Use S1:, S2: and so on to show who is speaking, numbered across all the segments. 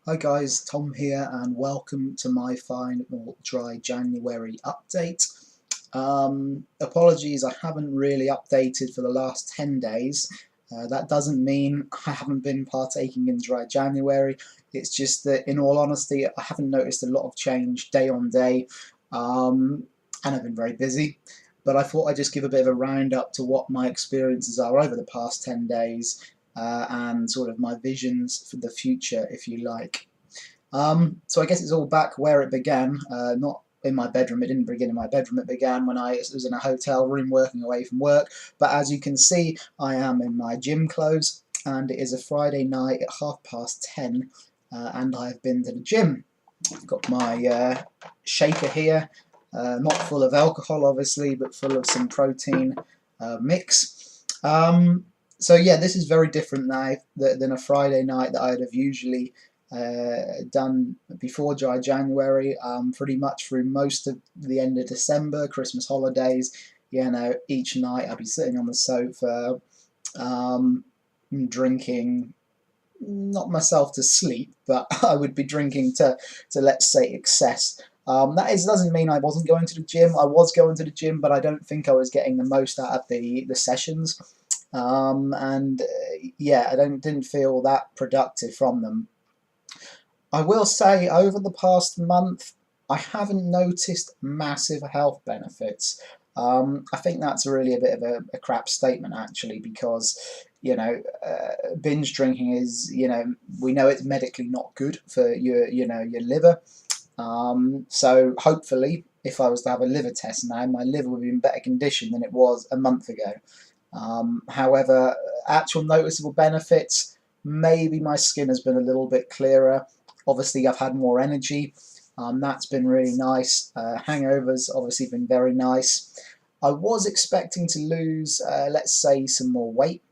S1: Hi guys, Tom here and welcome to my final dry January update. Apologies, I haven't really updated for the last 10 days. That doesn't mean I haven't been partaking in dry January. It's just that, in all honesty, I haven't noticed a lot of change day on day, and I've been very busy. But I thought I'd just give a bit of a roundup to what my experiences are over the past 10 days, and sort of my visions for the future, if you like. So I guess it's all back where it began, not in my bedroom. It didn't begin in my bedroom. It began when I was in a hotel room working away from work. But as you can see, I am in my gym clothes, and it is a Friday night at 10:30, and I've been to the gym. I've got my shaker here, not full of alcohol, obviously, but full of some protein mix. So yeah, this is very different now than a Friday night that I'd have usually done before dry January, pretty much through most of the end of December, Christmas holidays. Each night I'd be sitting on the sofa, um, drinking, not myself to sleep, but I would be drinking to let's say excess. Doesn't mean I wasn't going to the gym. I was going to the gym, but I don't think I was getting the most out of the sessions. And yeah, didn't feel that productive from them. I will say over the past month, I haven't noticed massive health benefits. I think that's really a bit of a crap statement, actually, because binge drinking is, we know it's medically not good for your liver. So hopefully, if I was to have a liver test now, my liver would be in better condition than it was a month ago. However, actual noticeable benefits, maybe my skin has been a little bit clearer. Obviously, I've had more energy. That's been really nice. Hangovers obviously been very nice. I was expecting to lose, let's say, some more weight.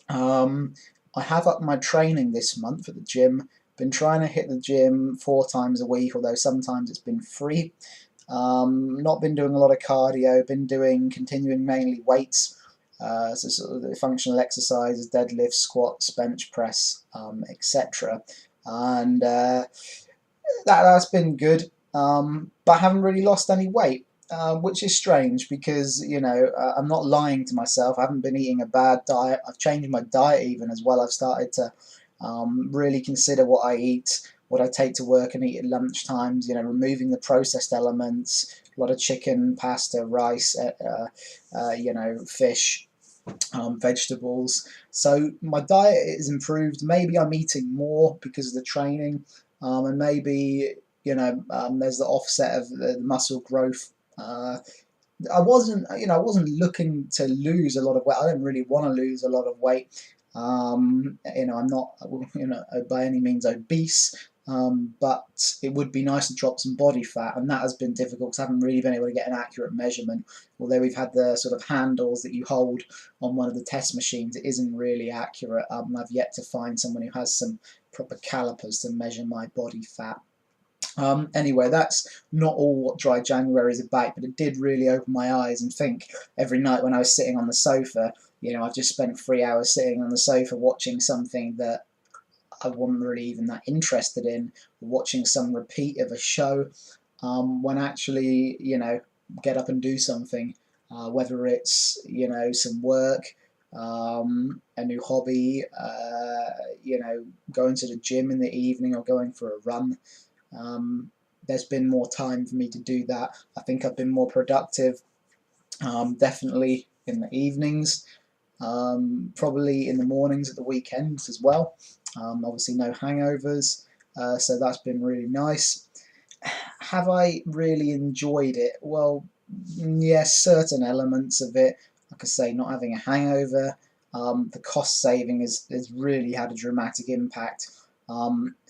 S1: I have upped my training this month at the gym. Been trying to hit the gym 4 times a week, although sometimes it's been free. Not been doing a lot of cardio. Been continuing mainly weights. So sort of the functional exercises, deadlifts, squats, bench press, etc. And that's been good. But I haven't really lost any weight, which is strange because I'm not lying to myself. I haven't been eating a bad diet. I've changed my diet even as well. I've started to really consider what I eat, what I take to work and eat at lunch times. Removing the processed elements, a lot of chicken, pasta, rice, fish, vegetables. So my diet is improved. Maybe I'm eating more because of the training, and maybe there's the offset of the muscle growth. I wasn't looking to lose a lot of weight. I don't really want to lose a lot of weight. I'm not by any means obese. But it would be nice to drop some body fat, and that has been difficult because I haven't really been able to get an accurate measurement. Although we've had the sort of handles that you hold on one of the test machines, it isn't really accurate. I've yet to find someone who has some proper calipers to measure my body fat. Anyway, that's not all what dry January is about, but it did really open my eyes and think every night when I was sitting on the sofa. I've just spent 3 hours sitting on the sofa watching something that I wasn't really even that interested in, watching some repeat of a show, when actually, get up and do something, whether it's, some work, a new hobby, going to the gym in the evening or going for a run. There's been more time for me to do that. I think I've been more productive, definitely in the evenings, probably in the mornings at the weekends as well. Obviously no hangovers, so that's been really nice. Have I really enjoyed it? Well, yes, certain elements of it, like I say, not having a hangover, the cost saving has really had a dramatic impact. And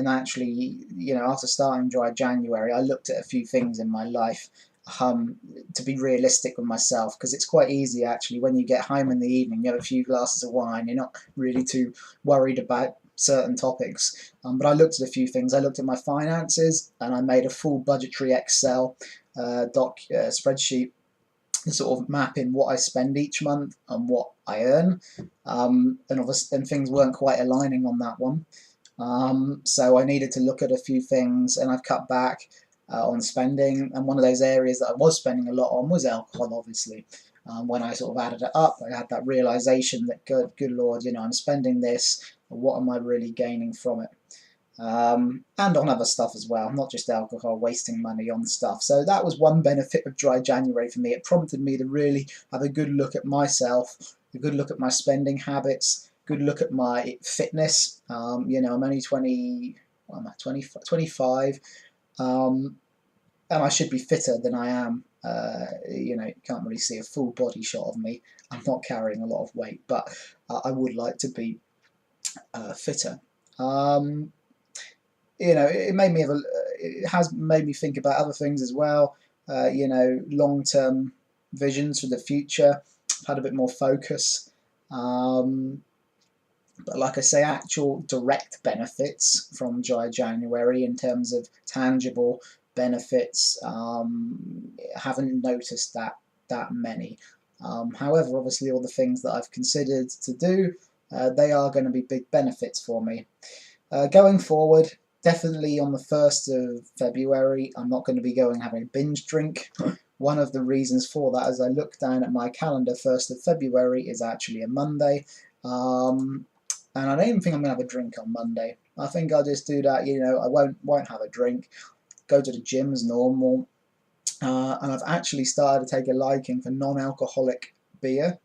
S1: actually, after starting dry January, I looked at a few things in my life, to be realistic with myself, because it's quite easy actually when you get home in the evening, you have a few glasses of wine, you're not really too worried about certain topics. But I looked at a few things. I looked at my finances and I made a full budgetary Excel spreadsheet, sort of mapping what I spend each month and what I earn. And things weren't quite aligning on that one. So I needed to look at a few things, and I've cut back on spending. And one of those areas that I was spending a lot on was alcohol, obviously. When I sort of added it up, I had that realization that, good Lord, you know, I'm spending this. What am I really gaining from it? And on other stuff as well, not just alcohol, wasting money on stuff. So that was one benefit of dry January for me. It prompted me to really have a good look at myself, a good look at my spending habits, good look at my fitness. You know, I'm only 20, what am I, 20, 25, and I should be fitter than I am. You know, you can't really see a full body shot of me. I'm not carrying a lot of weight, but I would like to be fitter. You know, it has made me think about other things as well. You know, long-term visions for the future. I've had a bit more focus. But like I say, actual direct benefits from dry January in terms of tangible benefits, haven't noticed that many. However, obviously all the things that I've considered to do, they are going to be big benefits for me. Going forward, definitely on the 1st of February, I'm not going to be going having a binge drink. One of the reasons for that, as I look down at my calendar, 1st of February is actually a Monday. And I don't even think I'm going to have a drink on Monday. I think I'll just do that, you know, I won't have a drink, go to the gym as normal. And I've actually started to take a liking for non-alcoholic beer.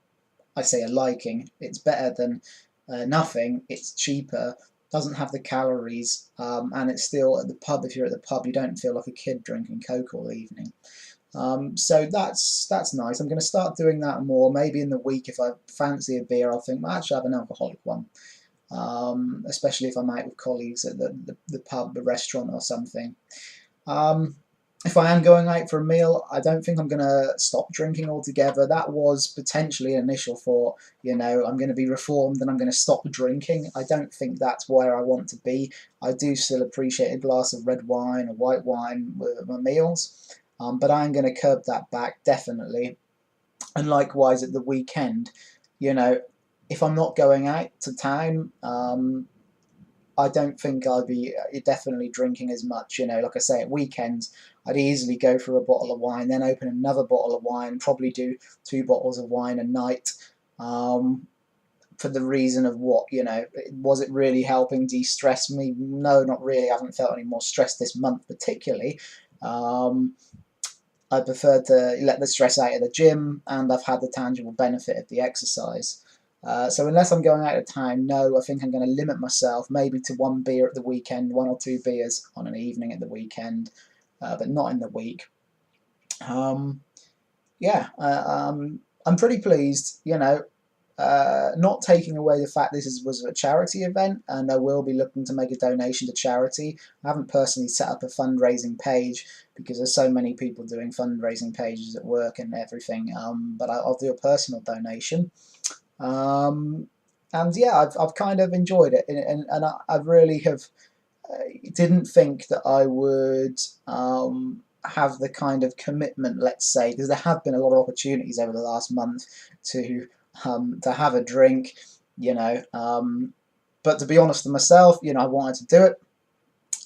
S1: I say a liking, it's better than nothing, it's cheaper, doesn't have the calories, and it's still at the pub. If you're at the pub, you don't feel like a kid drinking Coke all evening. So that's nice. I'm going to start doing that more. Maybe in the week, if I fancy a beer, I'll think, well, actually, have an alcoholic one. Especially if I'm out with colleagues at the pub, the restaurant, or something. If I am going out for a meal, I don't think I'm going to stop drinking altogether. That was potentially an initial thought, you know, I'm going to be reformed and I'm going to stop drinking. I don't think that's where I want to be. I do still appreciate a glass of red wine or white wine with my meals, but I'm going to curb that back, definitely. And likewise at the weekend, you know, if I'm not going out to town, I don't think I'd be definitely drinking as much. You know, like I say, at weekends, I'd easily go for a bottle of wine, then open another bottle of wine, probably do 2 bottles of wine a night, for the reason of what, you know, was it really helping de-stress me? No, not really. I haven't felt any more stress this month particularly. I prefer to let the stress out of the gym, and I've had the tangible benefit of the exercise. So unless I'm going out of town, no, I think I'm going to limit myself maybe to 1 beer at the weekend, 1 or 2 beers on an evening at the weekend, but not in the week. Yeah, I'm pretty pleased, you know, not taking away the fact this was a charity event, and I will be looking to make a donation to charity. I haven't personally set up a fundraising page because there's so many people doing fundraising pages at work and everything, but I'll do a personal donation. And yeah, I've kind of enjoyed it, and I really have didn't think that I would have the kind of commitment, let's say, because there have been a lot of opportunities over the last month to have a drink, you know, but to be honest with myself, you know, I wanted to do it.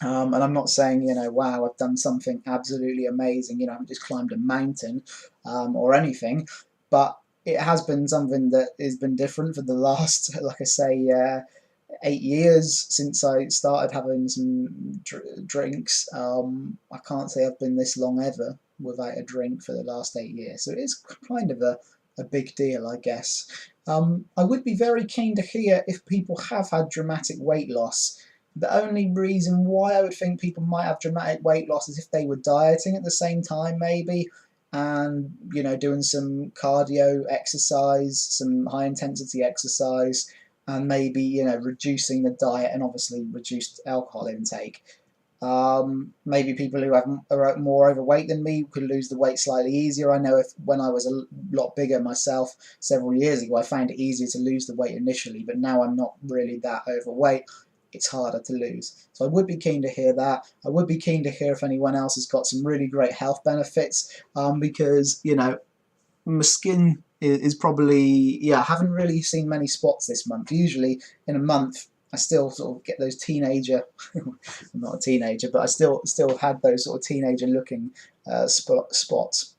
S1: And I'm not saying, you know, wow, I've done something absolutely amazing, you know, I've just climbed a mountain or anything, but it has been something that has been different for the last, like I say, 8 years since I started having some drinks. I can't say I've been this long ever without a drink for the last 8 years, so it is kind of a big deal, I guess. I would be very keen to hear if people have had dramatic weight loss. The only reason why I would think people might have dramatic weight loss is if they were dieting at the same time, maybe, and, you know, doing some cardio exercise, some high intensity exercise, and maybe, you know, reducing the diet and obviously reduced alcohol intake. Maybe people who are more overweight than me could lose the weight slightly easier. I know if when I was a lot bigger myself several years ago, I found it easier to lose the weight initially, but now I'm not really that overweight. It's harder to lose. So I would be keen to hear that. I would be keen to hear if anyone else has got some really great health benefits, because, you know, my skin is probably, yeah, I haven't really seen many spots this month. Usually in a month, I still sort of get those teenager, I'm not a teenager, but I still had those sort of teenager looking spots.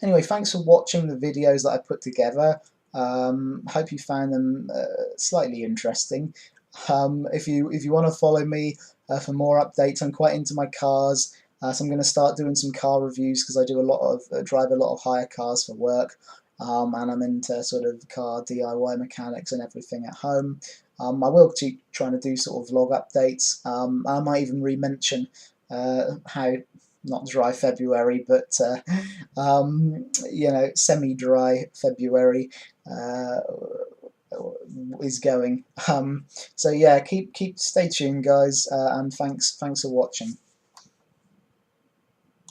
S1: Anyway, thanks for watching the videos that I put together. Hope you found them slightly interesting. If you want to follow me for more updates, I'm quite into my cars, so I'm going to start doing some car reviews because I do a lot of drive a lot of hire cars for work, and I'm into sort of car DIY mechanics and everything at home. I will keep trying to do sort of vlog updates. I might even re-mention how not dry February, but you know, semi-dry February is going. So yeah, stay tuned, guys, and thanks for watching.